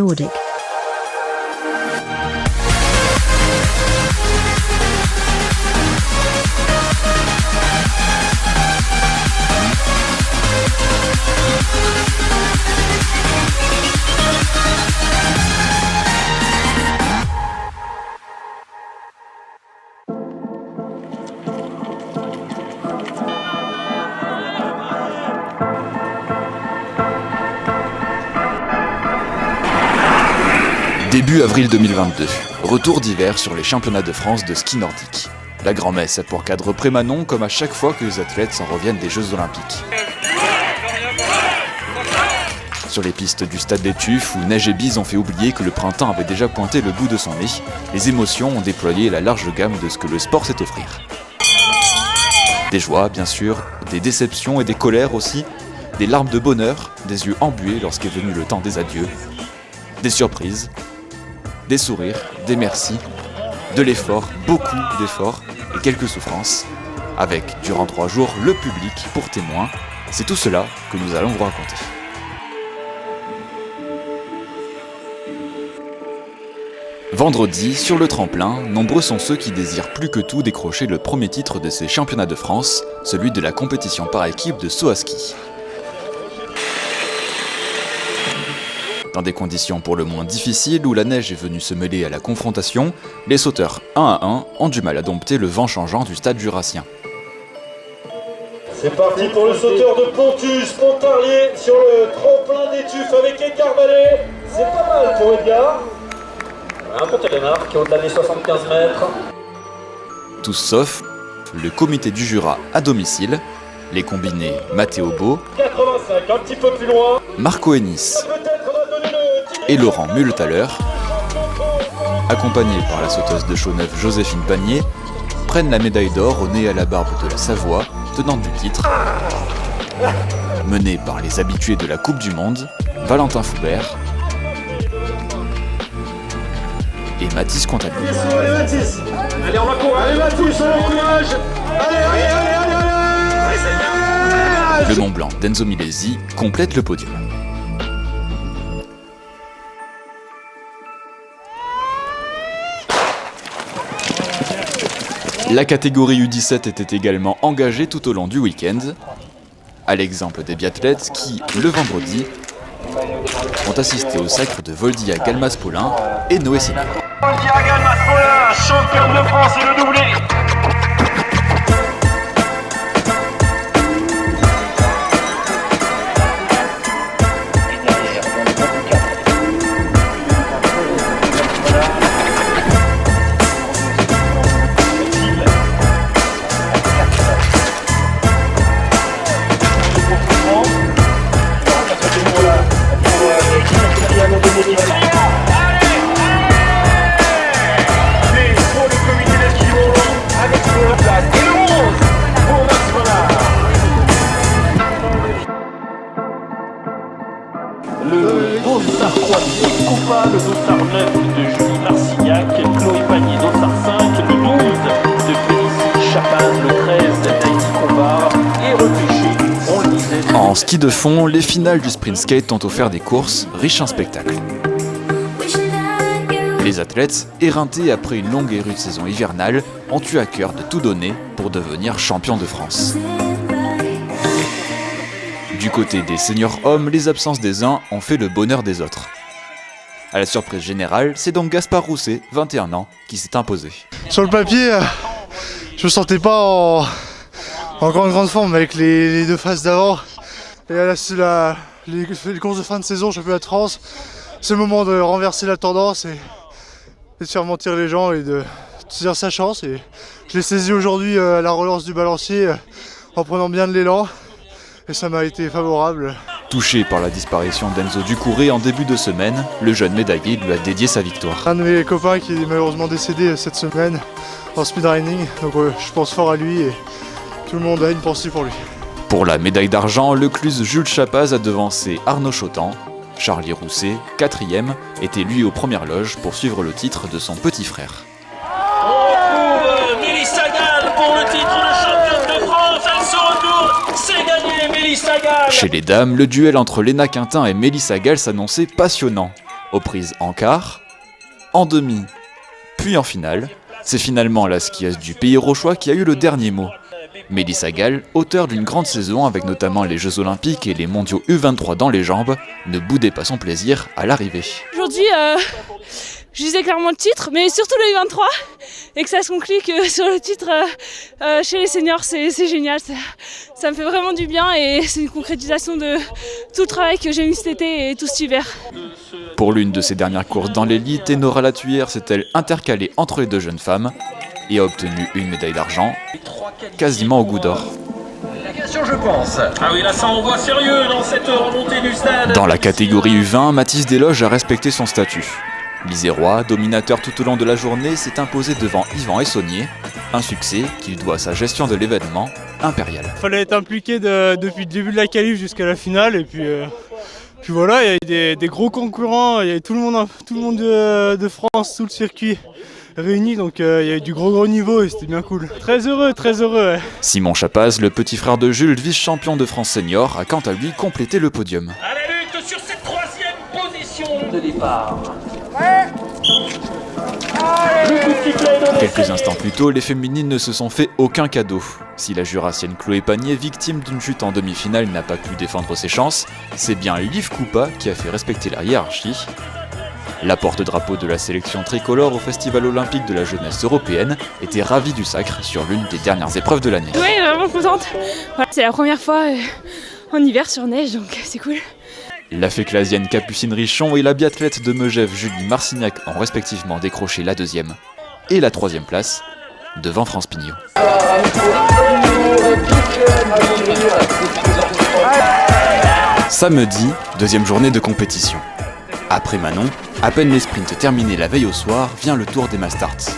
Nordic. Début avril 2022, retour d'hiver sur les championnats de France de ski nordique. La grand-messe a pour cadre Prémanon comme à chaque fois que les athlètes s'en reviennent des Jeux Olympiques. Sur les pistes du stade des Tuffes, où neige et bise ont fait oublier que le printemps avait déjà pointé le bout de son nez, les émotions ont déployé la large gamme de ce que le sport sait offrir. Des joies, bien sûr, des déceptions et des colères aussi, des larmes de bonheur, des yeux embués lorsqu'est venu le temps des adieux, des surprises, des sourires, des merci, de l'effort, beaucoup d'efforts et quelques souffrances, avec, durant 3 jours, le public pour témoin. C'est tout cela que nous allons vous raconter. Vendredi, sur le tremplin, nombreux sont ceux qui désirent plus que tout décrocher le premier titre de ces championnats de France, celui de la compétition par équipe de saut à ski. Dans des conditions pour le moins difficiles où la neige est venue se mêler à la confrontation, les sauteurs 1 à 1 ont du mal à dompter le vent changeant du stade jurassien. C'est parti pour le sauteur de Pontus, Pontarlier sur le tremplin des Tuffes avec Edgar Vallée. C'est pas mal pour Edgar. Un peu télémarque qui est au-delà des 75 mètres. Tous sauf le comité du Jura à domicile, les combinés Mathéo Beau, 85, un petit peu plus loin. Marco Ennis et Laurent Muletaler, accompagnés par la sauteuse de Chaux-Neuve Joséphine Panier, prennent la médaille d'or au nez à la barbe de la Savoie, tenante du titre, menée par les habitués de la Coupe du Monde, Valentin Foubert et Mathis Contamine. Allez Mathis, allez on va courir, allez Mathis, on encourage. Allez. Le Mont Blanc d'Enzo Milesi complète le podium. La catégorie U17 était également engagée tout au long du week-end, à l'exemple des biathlètes qui, le vendredi, ont assisté au sacre de Voldia Galmas-Paulin et Noé Senior. Voldia Galmas-Paulin, championne de France et le doublé. Le dossard 3 de Coupa, le dossard 9 de Julie Marcignac, Chloé Panier, dossard 5, le 12 de Félicie Chapin, le 13 d'Haïti Combar et repêché, on le disait. En ski de fond, les finales du sprint skate ont offert des courses riches en spectacles. Les athlètes, éreintés après une longue et rude saison hivernale, ont eu à cœur de tout donner pour devenir champions de France. Du côté des seniors hommes, les absences des uns ont fait le bonheur des autres. À la surprise générale, c'est donc Gaspard Rousset, 21 ans, qui s'est imposé. Sur le papier, je me sentais pas en grande forme avec les 2 phases d'avant. Et là, les courses de fin de saison, championnat de France, c'est le moment de renverser la tendance et de faire mentir les gens et de saisir sa chance. Et je l'ai saisi aujourd'hui à la relance du balancier en prenant bien de l'élan. Et ça m'a été favorable. Touché par la disparition d'Enzo Ducouré en début de semaine, le jeune médaillé lui a dédié sa victoire. Un de mes copains qui est malheureusement décédé cette semaine en speedrunning, donc je pense fort à lui et tout le monde a une pensée pour lui. Pour la médaille d'argent, le Cluse Jules Chapaz a devancé Arnaud Chotan. Charlie Rousset, 4e, était lui aux premières loges pour suivre le titre de son petit frère. On retrouve Mélissa Gall pour le titre de championne de France, elle se retourne, c'est gagné Mélissa Gall. Chez les dames, le duel entre Léna Quintin et Mélissa Gall s'annonçait passionnant. Aux prises en quart, en demi, puis en finale, c'est finalement la skieuse du Pays Rochois qui a eu le dernier mot. Mélissa Gall, auteure d'une grande saison avec notamment les Jeux Olympiques et les Mondiaux U23 dans les jambes, ne boudait pas son plaisir à l'arrivée. Aujourd'hui, je disais clairement le titre, mais surtout le U23, et que ça se conclut que sur le titre chez les seniors, c'est génial. Ça me fait vraiment du bien et c'est une concrétisation de tout le travail que j'ai mis cet été et tout cet hiver. Pour l'une de ses dernières courses dans l'élite, Enora Latuyère s'est-elle intercalée entre les deux jeunes femmes et a obtenu une médaille d'argent, quasiment au goût d'or. Je pense. Ah oui, là ça envoie sérieux dans cette remontée du stade. Dans la catégorie U20, Mathis Desloges a respecté son statut. L'Isérois, dominateur tout au long de la journée, s'est imposé devant Yvan Essonnier, un succès qu'il doit à sa gestion de l'événement impérial. Il fallait être impliqué depuis le début de la qualif jusqu'à la finale et puis voilà, il y avait des gros concurrents, il y avait tout le monde de France, tout le circuit réunis, donc il y avait du gros niveau et c'était bien cool. Très heureux, ouais. Simon Chapaz, le petit frère de Jules, vice-champion de France senior, a quant à lui complété le podium. À la lutte sur cette troisième position de départ. Quelques instants plus tôt, les féminines ne se sont fait aucun cadeau. Si la jurassienne Chloé Panier, victime d'une chute en demi-finale, n'a pas pu défendre ses chances, c'est bien Liv Koupa qui a fait respecter la hiérarchie. La porte-drapeau de la sélection tricolore au Festival olympique de la jeunesse européenne était ravie du sacre sur l'une des dernières épreuves de l'année. Oui, vraiment contente. Voilà, c'est la première fois en hiver sur neige, donc c'est cool. La féclasienne Capucine Richon et la biathlète de Megève Julie Marcignac ont respectivement décroché la 2e et la 3e place devant France Pignot. Samedi, 2e journée de compétition. Après Manon, à peine les sprints terminés la veille au soir, vient le tour des Mastarts.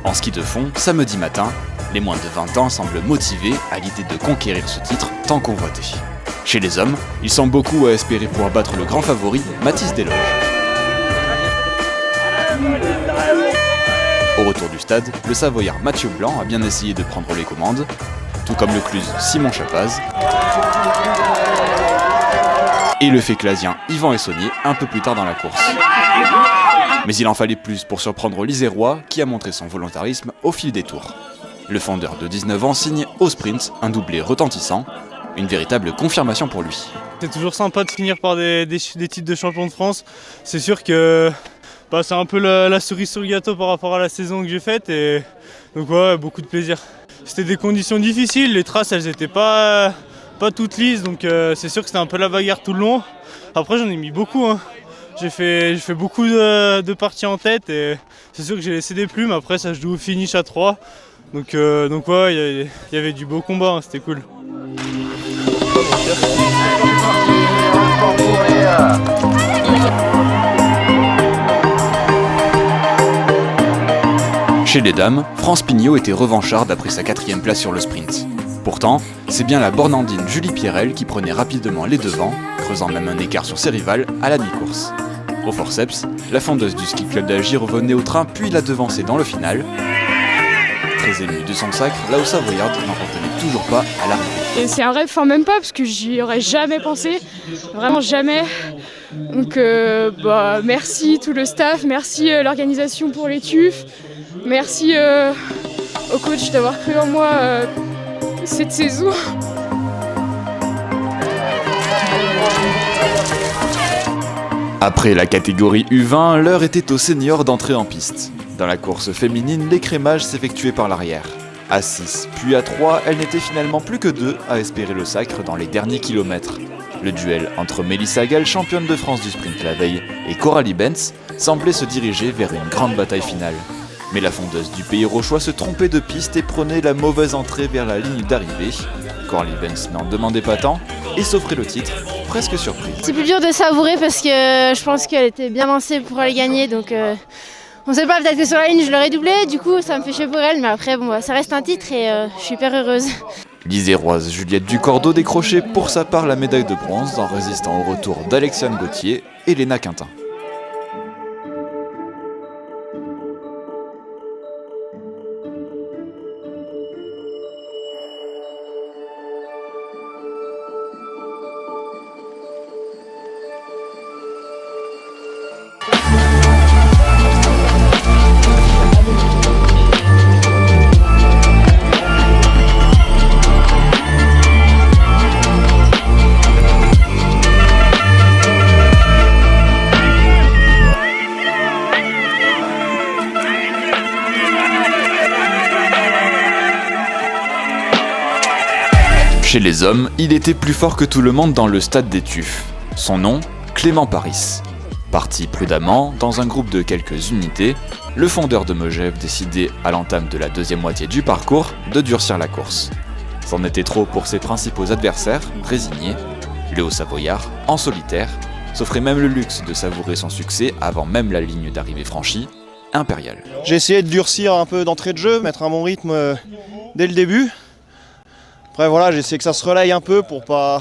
En ski de fond, samedi matin, les moins de 20 ans semblent motivés à l'idée de conquérir ce titre tant convoité. Chez les hommes, ils sont beaucoup à espérer pouvoir battre le grand favori, Mathis Desloges. Au retour du stade, le Savoyard Mathieu Blanc a bien essayé de prendre les commandes, tout comme le Cluse Simon Chapaz et le Féclasien Yvan Essonnier un peu plus tard dans la course. Mais il en fallait plus pour surprendre l'Isérois qui a montré son volontarisme au fil des tours. Le fondeur de 19 ans signe au sprint un doublé retentissant, une véritable confirmation pour lui. C'est toujours sympa de finir par des titres de champion de France. C'est sûr que c'est un peu la cerise sur le gâteau par rapport à la saison que j'ai faite et donc ouais, beaucoup de plaisir. C'était des conditions difficiles, les traces elles étaient pas toutes lises, donc c'est sûr que c'était un peu la bagarre tout le long. Après j'en ai mis beaucoup, hein. J'ai fait beaucoup de parties en tête et c'est sûr que j'ai laissé des plumes. Après ça se joue au finish à 3. Donc ouais, il y avait du beau combat, hein, c'était cool. Chez les dames, France Pignot était revancharde après sa 4e place sur le sprint. Pourtant, c'est bien la bornandine Julie Pierrel qui prenait rapidement les devants, creusant même un écart sur ses rivales à la mi-course. Au forceps, la fondeuse du ski club d'Agy revenait au train puis la devançait dans le final. Très émue de son sacre, la Haute-Savoyarde n'en revenait toujours pas à l'arrivée. Et c'est un rêve, enfin même pas, parce que j'y aurais jamais pensé, vraiment jamais. Donc merci tout le staff, merci l'organisation pour les TUF, merci au coach d'avoir cru en moi cette saison. Après la catégorie U20, l'heure était aux seniors d'entrer en piste. Dans la course féminine, l'écrémage s'effectuait par l'arrière. À 6, puis à 3, elle n'était finalement plus que 2 à espérer le sacre dans les derniers kilomètres. Le duel entre Mélissa Gall, championne de France du sprint la veille, et Coralie Benz semblait se diriger vers une grande bataille finale. Mais la fondeuse du Pays Rochois se trompait de piste et prenait la mauvaise entrée vers la ligne d'arrivée. Coralie Benz n'en demandait pas tant et s'offrait le titre, presque surprise. C'est plus dur de savourer parce que je pense qu'elle était bien lancée pour aller gagner, donc on sait pas, peut-être que sur la ligne je l'aurais doublé, du coup ça me fait chier pour elle, mais après ça reste un titre et je suis hyper heureuse. L'Iséroise Juliette Ducordeau décrochait pour sa part la médaille de bronze en résistant au retour d'Alexiane Gauthier et Léna Quintin. Chez les hommes, il était plus fort que tout le monde dans le stade des Tufs. Son nom, Clément Paris. Parti prudemment, dans un groupe de quelques unités, le fondeur de Megève décidait, à l'entame de la deuxième moitié du parcours, de durcir la course. C'en était trop pour ses principaux adversaires, résignés. Le Haut-Savoyard, en solitaire, s'offrait même le luxe de savourer son succès avant même la ligne d'arrivée franchie, impérial. J'ai essayé de durcir un peu d'entrée de jeu, mettre un bon rythme dès le début. Après voilà, j'ai essayé que ça se relaye un peu pour pas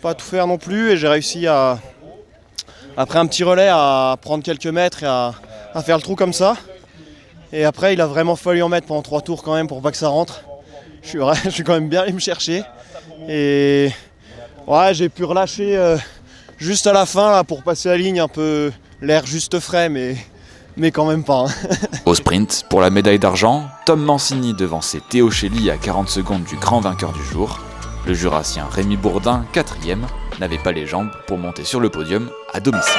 tout faire non plus, et j'ai réussi après un petit relais à prendre quelques mètres et à faire le trou comme ça. Et après il a vraiment fallu en mettre pendant 3 tours quand même pour pas que ça rentre. Je suis quand même bien allé me chercher. Et ouais, j'ai pu relâcher juste à la fin là, pour passer la ligne, un peu l'air juste frais, mais quand même pas. Au sprint, pour la médaille d'argent, Tom Mancini devançait Théo Chély à 40 secondes du grand vainqueur du jour. Le Jurassien Rémi Bourdin, 4e, n'avait pas les jambes pour monter sur le podium à domicile.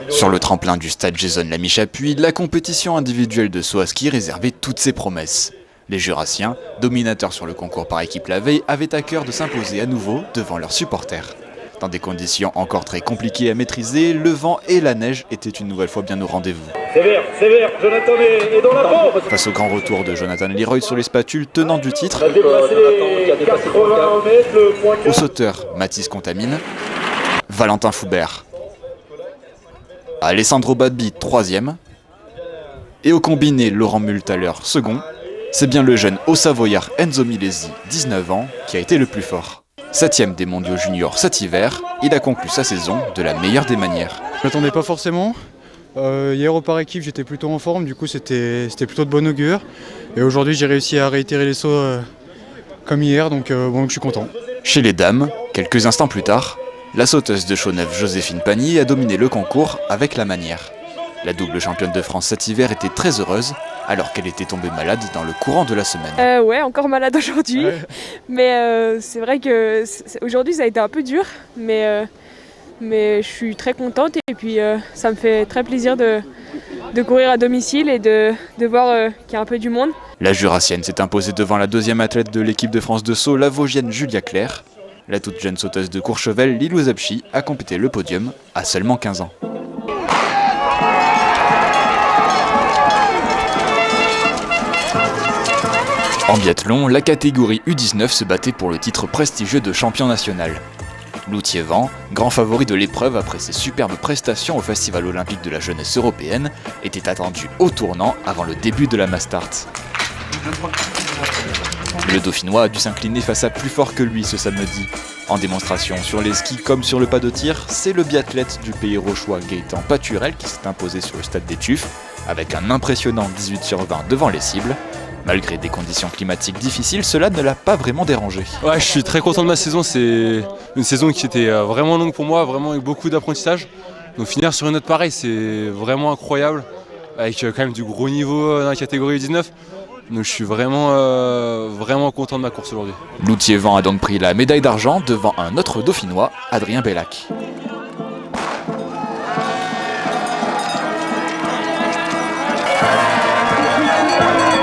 Sur le tremplin du stade Jason Lamy-Chapuis, la compétition individuelle de saut à ski réservait toutes ses promesses. Les Jurassiens, dominateurs sur le concours par équipe la veille, avaient à cœur de s'imposer à nouveau devant leurs supporters. Dans des conditions encore très compliquées à maîtriser, le vent et la neige étaient une nouvelle fois bien au rendez-vous. Sévère, Jonathan est dans la pompe. Face au grand retour de Jonathan Leroy sur les spatules, tenant du titre, au sauteur, Mathis Contamine, Valentin Foubert, Alessandro Badbi, 3e, et au combiné Laurent Multhaler, 2nd, c'est bien le jeune Haut-Savoyard Enzo Milesi, 19 ans, qui a été le plus fort. 7e des mondiaux juniors cet hiver, il a conclu sa saison de la meilleure des manières. Je m'attendais pas forcément. Hier au par équipe j'étais plutôt en forme, du coup c'était plutôt de bonne augure. Et aujourd'hui j'ai réussi à réitérer les sauts comme hier, donc je suis content. Chez les dames, quelques instants plus tard, la sauteuse de Chaux-Neuve Joséphine Pagny a dominé le concours avec la manière. La double championne de France cet hiver était très heureuse, alors qu'elle était tombée malade dans le courant de la semaine. Ouais, encore malade aujourd'hui, mais c'est vrai que aujourd'hui ça a été un peu dur, mais je suis très contente et puis ça me fait très plaisir de courir à domicile et de voir qu'il y a un peu du monde. La Jurassienne s'est imposée devant la 2e athlète de l'équipe de France de saut, la Vosgienne Julia Claire. La toute jeune sauteuse de Courchevel, Lilou Zabchi, a complété le podium à seulement 15 ans. En biathlon, la catégorie U19 se battait pour le titre prestigieux de champion national. Loutier-Vent, grand favori de l'épreuve après ses superbes prestations au Festival olympique de la jeunesse européenne, était attendu au tournant avant le début de la Mastart. Le Dauphinois a dû s'incliner face à plus fort que lui ce samedi. En démonstration sur les skis comme sur le pas de tir, c'est le biathlète du pays rochois Gaëtan Paturel qui s'est imposé sur le stade des Tufs, avec un impressionnant 18/20 devant les cibles. Malgré des conditions climatiques difficiles, cela ne l'a pas vraiment dérangé. Ouais, je suis très content de ma saison, c'est une saison qui était vraiment longue pour moi, vraiment avec beaucoup d'apprentissage. Donc finir sur une note pareille, c'est vraiment incroyable, avec quand même du gros niveau dans la catégorie 19. Donc je suis vraiment content de ma course aujourd'hui. Loutier-Vent a donc pris la médaille d'argent devant un autre Dauphinois, Adrien Bellac.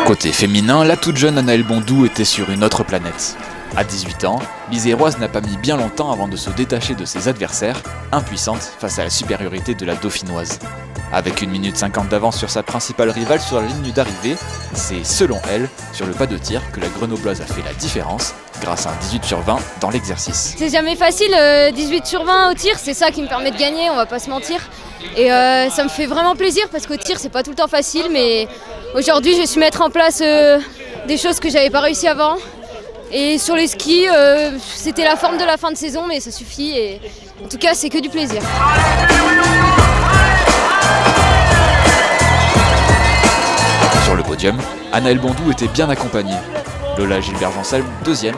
Côté féminin, la toute jeune Anaëlle Bondou était sur une autre planète. À 18 ans, l'Iséroise n'a pas mis bien longtemps avant de se détacher de ses adversaires, impuissante face à la supériorité de la Dauphinoise. Avec 1 minute 50 d'avance sur sa principale rivale sur la ligne d'arrivée, c'est selon elle, sur le pas de tir, que la Grenobloise a fait la différence, grâce à un 18/20 dans l'exercice. C'est jamais facile, 18/20 au tir, c'est ça qui me permet de gagner, on va pas se mentir. Et ça me fait vraiment plaisir parce qu'au tir c'est pas tout le temps facile, mais aujourd'hui j'ai su mettre en place des choses que j'avais pas réussi avant. Et sur les skis, c'était la forme de la fin de saison, mais ça suffit et en tout cas c'est que du plaisir. Sur le podium, Anaëlle Bondou était bien accompagnée. Lola Gilbert-Jansalm, 2e,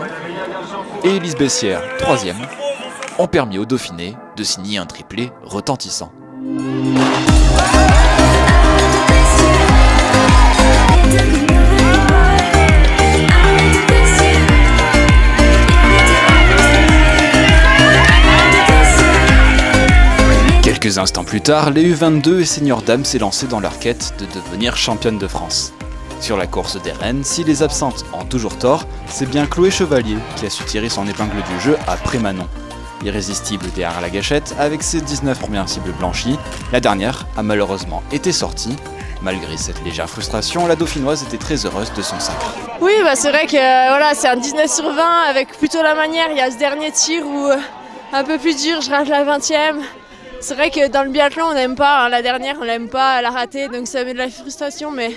et Élise Bessière, 3e, ont permis au Dauphiné de signer un triplé retentissant. Quelques instants plus tard, les U22 et seniors dames s'élançaient dans leur quête de devenir championnes de France. Sur la course des reines, si les absentes ont toujours tort, c'est bien Chloé Chevalier qui a su tirer son épingle du jeu après Manon. Irrésistible derrière la gâchette, avec ses 19 premières cibles blanchies, la dernière a malheureusement été sortie. Malgré cette légère frustration, la dauphinoise était très heureuse de son sacre. Oui, c'est vrai que c'est un 19 sur 20 avec plutôt la manière. Il y a ce dernier tir où un peu plus dur, je rate la 20e. C'est vrai que dans le biathlon, on n'aime pas, la dernière, on n'aime pas la rater, donc ça met de la frustration, mais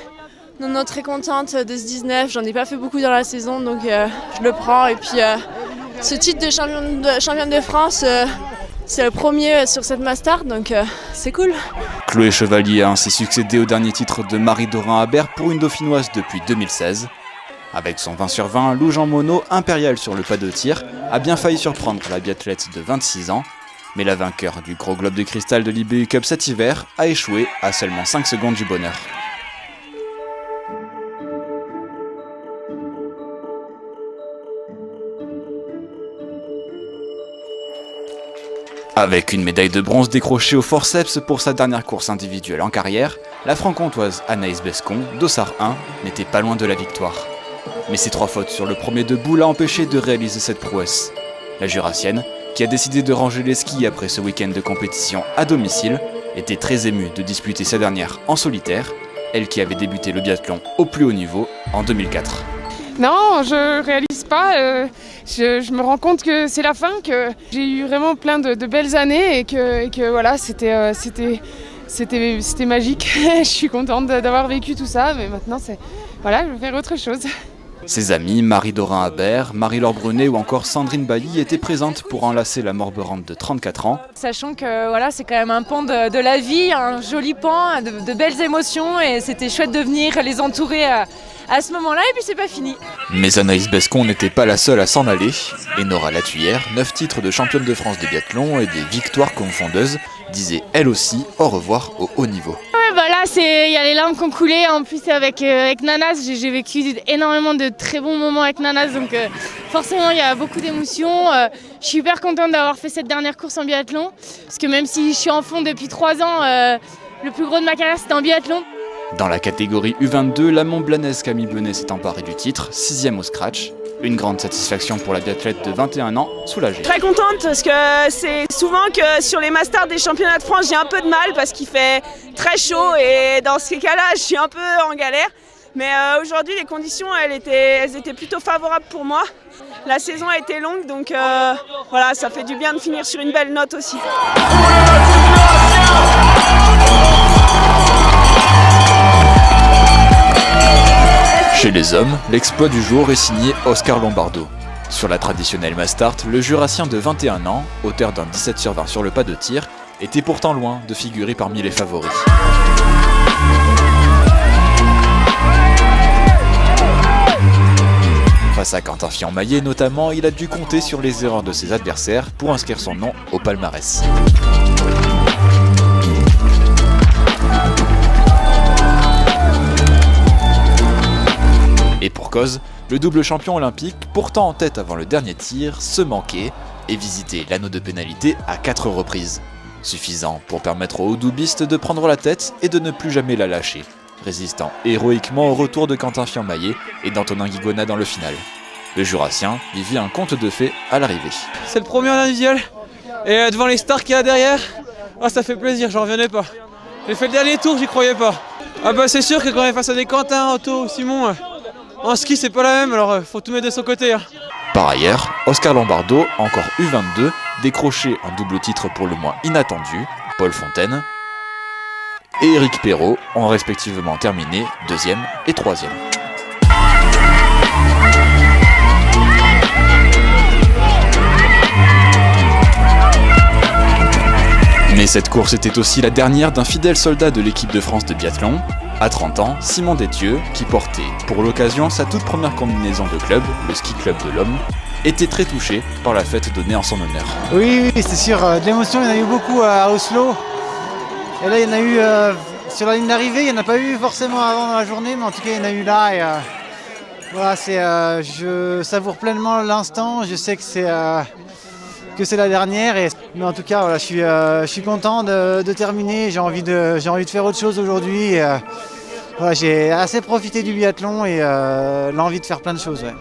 non, très contente de ce 19. J'en ai pas fait beaucoup dans la saison, donc je le prends. Et puis ce titre de championne de France, c'est le premier sur cette Mastart, donc c'est cool. Chloé Chevalier a ainsi succédé au dernier titre de Marie-Dorin Habert pour une dauphinoise depuis 2016. Avec son 20 sur 20, Lou Jean Monod, impériale sur le pas de tir, a bien failli surprendre la biathlète de 26 ans. Mais la vainqueur du Gros Globe de Cristal de l'IBU Cup cet hiver a échoué à seulement 5 secondes du bonheur. Avec une médaille de bronze décrochée au forceps pour sa dernière course individuelle en carrière, la franc-comtoise Anaïs Bescon, Dossard 1, n'était pas loin de la victoire. Mais ses 3 fautes sur le premier debout l'a empêché de réaliser cette prouesse. La Jurassienne, qui a décidé de ranger les skis après ce week-end de compétition à domicile, était très émue de disputer sa dernière en solitaire, elle qui avait débuté le biathlon au plus haut niveau en 2004. Non, je réalise pas. Je me rends compte que c'est la fin, que j'ai eu vraiment plein de belles années et que voilà, c'était magique. Je suis contente d'avoir vécu tout ça, mais maintenant voilà, je vais faire autre chose. Ses amies Marie-Dorin Habert, Marie-Laure Brunet ou encore Sandrine Bailly étaient présentes pour enlacer la morberante de 34 ans. Sachant que voilà, c'est quand même un pan de la vie, un joli pan, de belles émotions, et c'était chouette de venir les entourer à ce moment-là, et puis c'est pas fini. Mais Anaïs Bescon n'était pas la seule à s'en aller, et Nora Latuyère, 9 titres de championne de France de biathlon et des victoires confondeuses, disait elle aussi au revoir au haut niveau. Là, il y a les larmes qui ont coulé. En plus, avec Nanas, j'ai vécu énormément de très bons moments avec Nanas. Donc, forcément, il y a beaucoup d'émotions. Je suis hyper contente d'avoir fait cette dernière course en biathlon. Parce que même si je suis en fond depuis 3 ans, le plus gros de ma carrière, c'était en biathlon. Dans la catégorie U22, la Montblanaise Camille Benet s'est emparée du titre, 6e au scratch. Une grande satisfaction pour la biathlète de 21 ans, soulagée. Très contente parce que c'est souvent que sur les Masters des championnats de France, j'ai un peu de mal parce qu'il fait très chaud et dans ces cas-là, je suis un peu en galère. Mais aujourd'hui, les conditions, elles étaient plutôt favorables pour moi. La saison a été longue, donc voilà, ça fait du bien de finir sur une belle note aussi. Chez les hommes, l'exploit du jour est signé Oscar Lombardo. Sur la traditionnelle Mastart, le Jurassien de 21 ans, auteur d'un 17 sur 20 sur le pas de tir, était pourtant loin de figurer parmi les favoris. Face à Quentin Fillon-Maillet notamment, il a dû compter sur les erreurs de ses adversaires pour inscrire son nom au palmarès. Et pour cause, le double champion olympique, pourtant en tête avant le dernier tir, se manquait et visitait l'anneau de pénalité à 4 reprises. Suffisant pour permettre aux doublistes de prendre la tête et de ne plus jamais la lâcher, résistant héroïquement au retour de Quentin Fillon-Maillet et d'Antonin Guigona dans le final. Le Jurassien vivait un conte de fées à l'arrivée. C'est le premier en individuel, et devant les stars qu'il y a derrière, ça fait plaisir, j'en revenais pas. J'ai fait le dernier tour, j'y croyais pas. C'est sûr que quand on est face à des Quentin, Otto, Simon, en ski c'est pas la même, alors faut tout mettre de son côté. Par ailleurs, Oscar Lombardo, encore U22, décroché un double titre pour le moins inattendu, Paul Fontaine, et Éric Perrault ont respectivement terminé 2e et 3e. Mais cette course était aussi la dernière d'un fidèle soldat de l'équipe de France de biathlon. À 30 ans, Simon Détieux, qui portait pour l'occasion sa toute première combinaison de club, le Ski Club de l'Homme, était très touché par la fête donnée en son honneur. Oui, c'est sûr, de l'émotion, il y en a eu beaucoup à Oslo. Et là, il y en a eu sur la ligne d'arrivée, il n'y en a pas eu forcément avant dans la journée, mais en tout cas, il y en a eu là. Et, voilà, je savoure pleinement l'instant. Je sais que que c'est la dernière. Mais en tout cas, voilà, je suis content de terminer. J'ai envie de faire autre chose aujourd'hui. Voilà, j'ai assez profité du biathlon et l'envie de faire plein de choses. Ouais.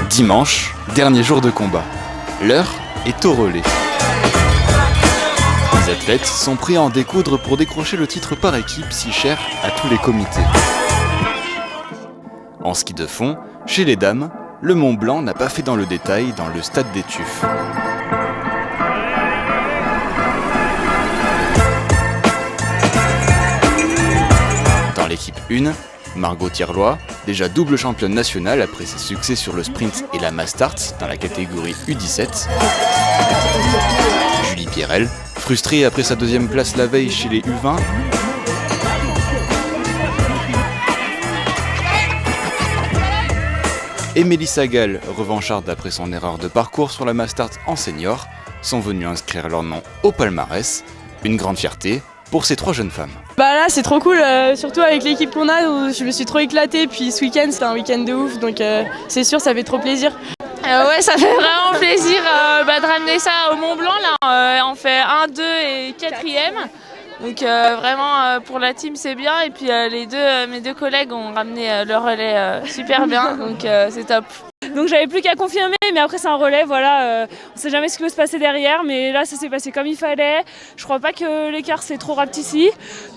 Dimanche, dernier jour de combat. L'heure est au relais. Les athlètes sont prêts à en découdre pour décrocher le titre par équipe si cher à tous les comités. En ski de fond, chez les dames, le Mont Blanc n'a pas fait dans le détail dans le stade des Tuffes. Dans l'équipe 1, Margot Thierlois, déjà double championne nationale après ses succès sur le sprint et la mass start dans la catégorie U17. Julie Pierrel, frustrée après sa deuxième place la veille chez les U20. Et Mélissa Gall, revancharde après son erreur de parcours sur la mass start en senior, sont venus inscrire leur nom au palmarès. Une grande fierté pour ces 3 jeunes femmes. Bah là c'est trop cool, surtout avec l'équipe qu'on a où je me suis trop éclatée, puis ce week-end c'était un week-end de ouf, donc c'est sûr ça fait trop plaisir. Ouais, ça fait vraiment plaisir de ramener ça au Mont Blanc. Là, on fait 1, 2 et 4e. Donc vraiment pour la team c'est bien. Et puis mes deux collègues ont ramené le relais super bien, donc c'est top. Donc j'avais plus qu'à confirmer, mais après c'est un relais, voilà, on sait jamais ce qui va se passer derrière, mais là ça s'est passé comme il fallait. Je crois pas que l'écart s'est trop rapetissi,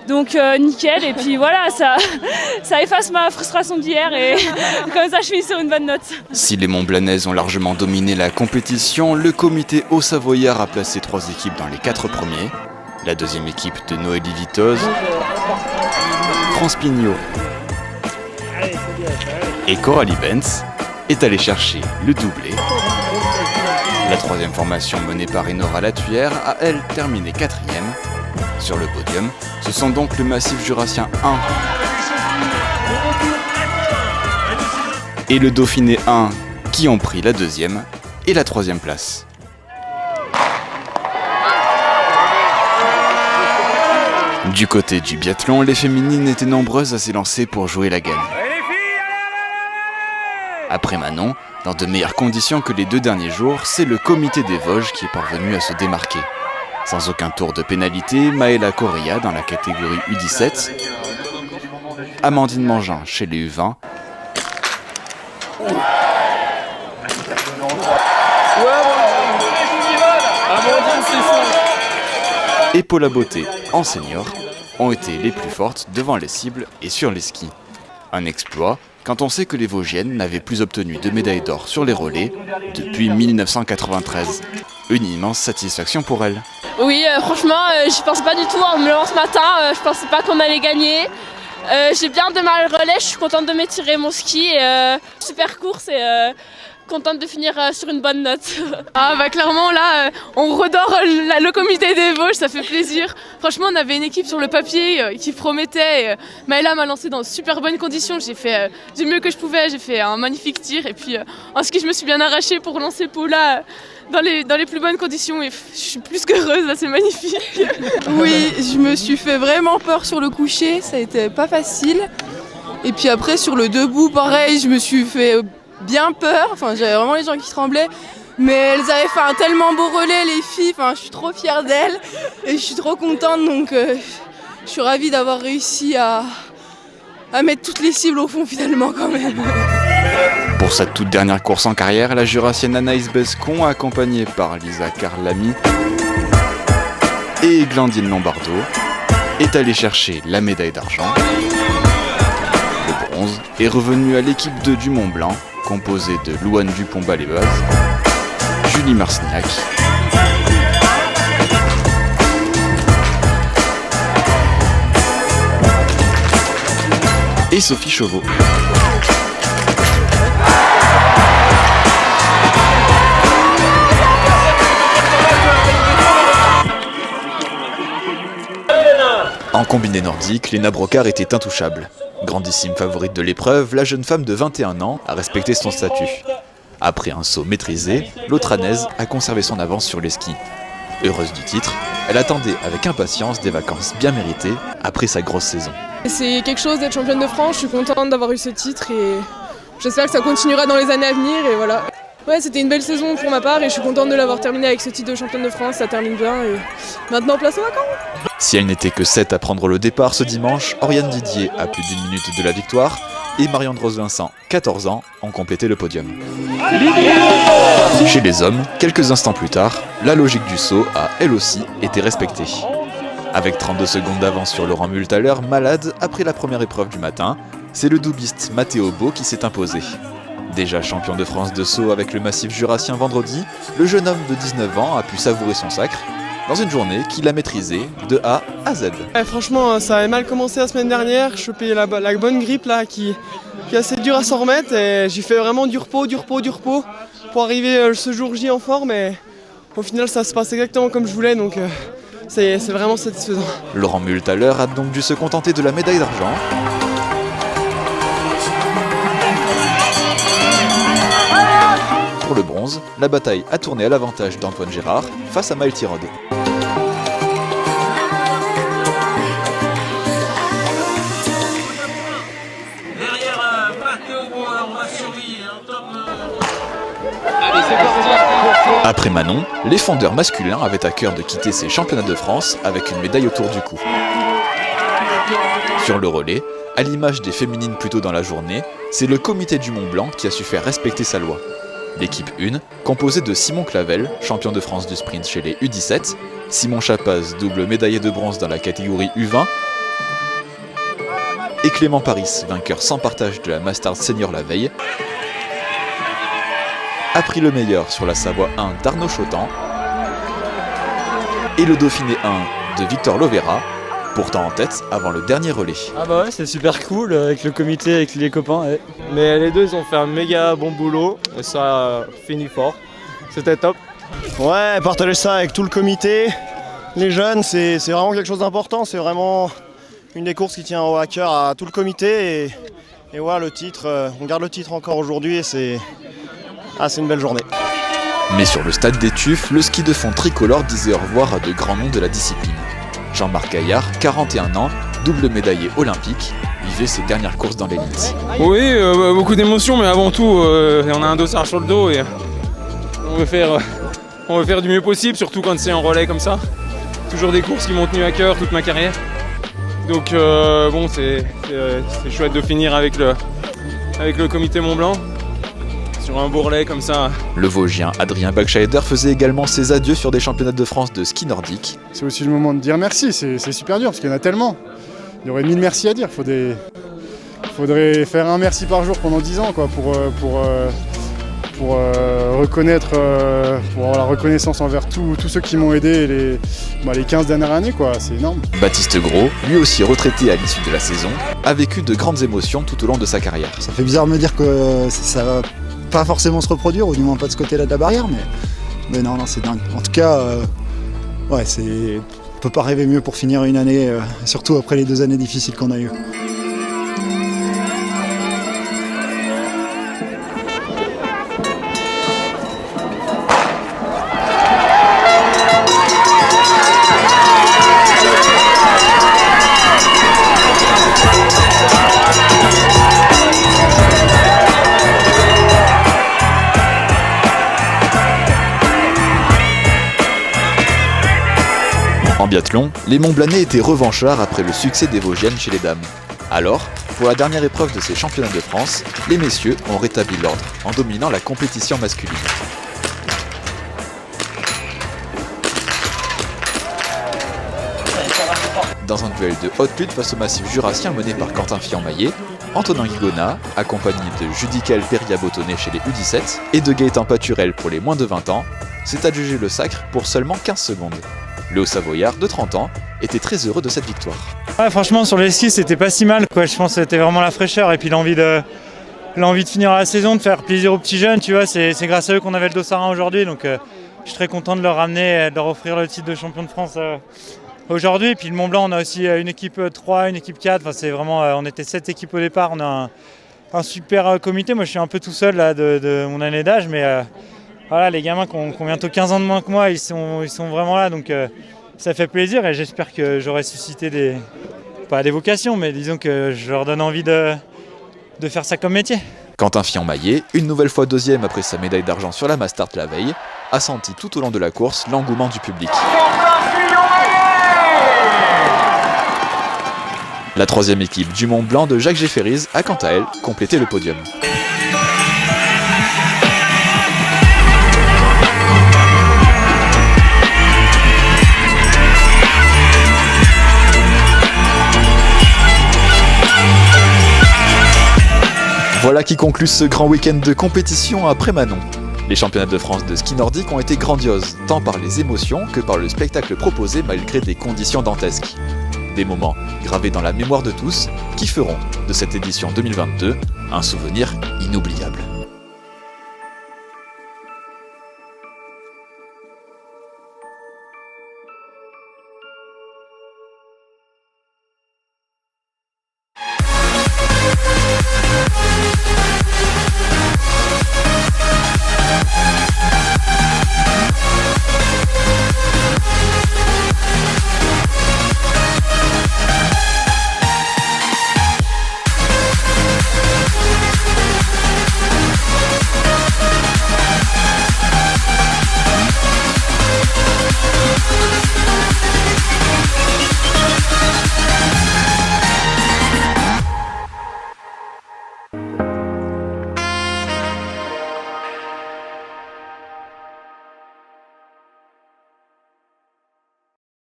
donc nickel, et puis voilà, ça efface ma frustration d'hier et comme ça je finis sur une bonne note. Si les Montblanaises ont largement dominé la compétition, le comité Haut-Savoyard a placé 3 équipes dans les 4 premiers. La deuxième équipe de Noélie Vitoz, France Pignot et Coralie Benz est allée chercher le doublé. La troisième formation menée par Enora Latuyère a elle terminé 4e. Sur le podium, ce sont donc le Massif Jurassien 1 et le Dauphiné 1 qui ont pris la 2e et la 3e place. Du côté du biathlon, les féminines étaient nombreuses à s'élancer pour jouer la gagne. Après Manon, dans de meilleures conditions que les 2 derniers jours, c'est le comité des Vosges qui est parvenu à se démarquer. Sans aucun tour de pénalité, Maëla Correa dans la catégorie U17, Amandine Mangin chez les U20, et Paula Beauté en senior ont été les plus fortes devant les cibles et sur les skis. Un exploit quand on sait que les Vosgiennes n'avaient plus obtenu de médaille d'or sur les relais depuis 1993. Une immense satisfaction pour elles. Oui, franchement, je pensais pas du tout en me levant ce matin, je pensais pas qu'on allait gagner. J'ai bien démarré le relais, je suis contente de m'étirer mon ski, super course et contente de finir sur une bonne note. Ah bah clairement là, on redore le comité des Vosges, ça fait plaisir. Franchement on avait une équipe sur le papier qui promettait. Maëla m'a lancé dans de super bonnes conditions, j'ai fait du mieux que je pouvais, j'ai fait un magnifique tir et puis en ski je me suis bien arrachée pour lancer Paula dans les plus bonnes conditions et je suis plus qu'heureuse, là c'est magnifique. Oui, je me suis fait vraiment peur sur le coucher, ça a été pas facile. Et puis après sur le debout pareil, je me suis fait bien peur, enfin j'avais vraiment les gens qui tremblaient, mais elles avaient fait un tellement beau relais les filles, enfin je suis trop fière d'elles et je suis trop contente, donc je suis ravie d'avoir réussi à mettre toutes les cibles au fond finalement quand même. Pour sa toute dernière course en carrière, la jurassienne Anaïs Bescon, accompagnée par Lisa Carlami et Glandine Lombardo, est allée chercher la médaille d'argent. Le bronze est revenu à l'équipe 2 du Mont Blanc, composée de Louane Dupont-Balévaz, Julie Marcignac et Sophie Chauveau. En combiné nordique, Léna Brocard était intouchable. Grandissime favorite de l'épreuve, la jeune femme de 21 ans a respecté son statut. Après un saut maîtrisé, l'Autranaise a conservé son avance sur les skis. Heureuse du titre, elle attendait avec impatience des vacances bien méritées après sa grosse saison. C'est quelque chose d'être championne de France, je suis contente d'avoir eu ce titre et j'espère que ça continuera dans les années à venir et voilà. Ouais, c'était une belle saison pour ma part et je suis contente de l'avoir terminée avec ce titre de championne de France, ça termine bien et maintenant place aux vacances. Si elle n'était que 7 à prendre le départ ce dimanche, Oriane Didier a plus d'1 minute de la victoire et Marion Rose-Vincent, 14 ans, ont complété le podium. Chez les hommes, quelques instants plus tard, la logique du saut a elle aussi été respectée. Avec 32 secondes d'avance sur Laurent Mühlthaler, malade après la première épreuve du matin, c'est le doubliste Mathéo Beau qui s'est imposé. Déjà champion de France de saut avec le massif jurassien vendredi, le jeune homme de 19 ans a pu savourer son sacre dans une journée qu'il a maîtrisée de A à Z. Franchement, ça avait mal commencé la semaine dernière, je chopais la bonne grippe là qui est assez dure à s'en remettre et j'ai fait vraiment du repos pour arriver ce jour J en forme et au final ça se passe exactement comme je voulais donc c'est vraiment satisfaisant. Laurent Mühlthaler a donc dû se contenter de la médaille d'argent. Pour le bronze, la bataille a tourné à l'avantage d'Antoine Gérard face à Maël Tirode. Après Manon, les fondeurs masculins avaient à cœur de quitter ces championnats de France avec une médaille autour du cou. Sur le relais, à l'image des féminines plus tôt dans la journée, c'est le comité du Mont Blanc qui a su faire respecter sa loi. L'équipe 1, composée de Simon Clavel, champion de France du sprint chez les U17, Simon Chapaz, double médaillé de bronze dans la catégorie U20, et Clément Paris, vainqueur sans partage de la Masters Senior la veille, a pris le meilleur sur la Savoie 1 d'Arnaud Chotan et le Dauphiné 1 de Victor Lovera, pourtant en tête avant le dernier relais. Ah bah ouais, c'est super cool avec le comité, avec les copains. Ouais. Mais les deux ils ont fait un méga bon boulot et ça a fini fort. C'était top. Ouais, partager ça avec tout le comité, les jeunes, c'est vraiment quelque chose d'important. C'est vraiment une des courses qui tient à cœur à tout le comité et voilà le titre, on garde le titre encore aujourd'hui et c'est une belle journée. Mais sur le stade des Tuffes, le ski de fond tricolore disait au revoir à de grands noms de la discipline. Jean-Marc Gaillard, 41 ans, double médaillé olympique, vivait ses dernières courses dans l'élite. Oui, beaucoup d'émotions, mais avant tout, on a un dossard sur le dos et on veut faire du mieux possible, surtout quand c'est en relais comme ça. Toujours des courses qui m'ont tenu à cœur toute ma carrière. Donc bon, c'est chouette de finir avec le comité Mont Blanc. Sur un bourrelet comme ça. Le Vosgien Adrien Backscheider faisait également ses adieux sur des championnats de France de ski nordique. C'est aussi le moment de dire merci, c'est super dur parce qu'il y en a tellement. Il y aurait 1000 merci à dire, faudrait faire un merci par jour pendant 10 ans quoi, pour reconnaître, pour avoir la reconnaissance envers tous ceux qui m'ont aidé les 15 dernières années, quoi. C'est énorme. Baptiste Gros, lui aussi retraité à l'issue de la saison, a vécu de grandes émotions tout au long de sa carrière. Ça fait bizarre de me dire que ça va pas forcément se reproduire, ou du moins pas de ce côté-là de la barrière, mais non, c'est dingue. En tout cas, ouais, on peut pas rêver mieux pour finir une année, surtout après les 2 années difficiles qu'on a eues. En biathlon, les Montblanais étaient revanchards après le succès des Vosgiennes chez les dames. Alors, pour la dernière épreuve de ces championnats de France, les messieurs ont rétabli l'ordre en dominant la compétition masculine. Dans un duel de haute lutte face au massif jurassien mené par Quentin Fillon-Maillet, Antonin Guigona, accompagné de Judicaël Perria-Bottonnet chez les U17 et de Gaëtan Paturel pour les moins de 20 ans, s'est adjugé le sacre pour seulement 15 secondes. Le Haut-Savoyard, de 30 ans, était très heureux de cette victoire. Ouais, franchement, sur les skis, c'était pas si mal, quoi. Je pense que c'était vraiment la fraîcheur et puis l'envie de finir la saison, de faire plaisir aux petits jeunes, tu vois. C'est grâce à eux qu'on avait le dossard 1 aujourd'hui, donc je suis très content de leur ramener et de leur offrir le titre de champion de France aujourd'hui. Et puis le Mont Blanc, on a aussi une équipe 3, une équipe 4. Enfin, c'est vraiment, on était 7 équipes au départ. On a un super comité. Moi, je suis un peu tout seul là, de mon année d'âge, mais voilà, les gamins qui ont bientôt 15 ans de moins que moi, ils sont vraiment là, donc ça fait plaisir et j'espère que j'aurai suscité pas des vocations, mais disons que je leur donne envie de faire ça comme métier. Quentin Fillon-Maillet, une nouvelle fois deuxième après sa médaille d'argent sur la Mastart la veille, a senti tout au long de la course l'engouement du public. La troisième équipe du Mont Blanc de Jacques Jefferies a quant à elle complété le podium. Voilà qui conclut ce grand week-end de compétition après Manon. Les championnats de France de ski nordique ont été grandioses, tant par les émotions que par le spectacle proposé malgré des conditions dantesques. Des moments gravés dans la mémoire de tous qui feront de cette édition 2022 un souvenir inoubliable.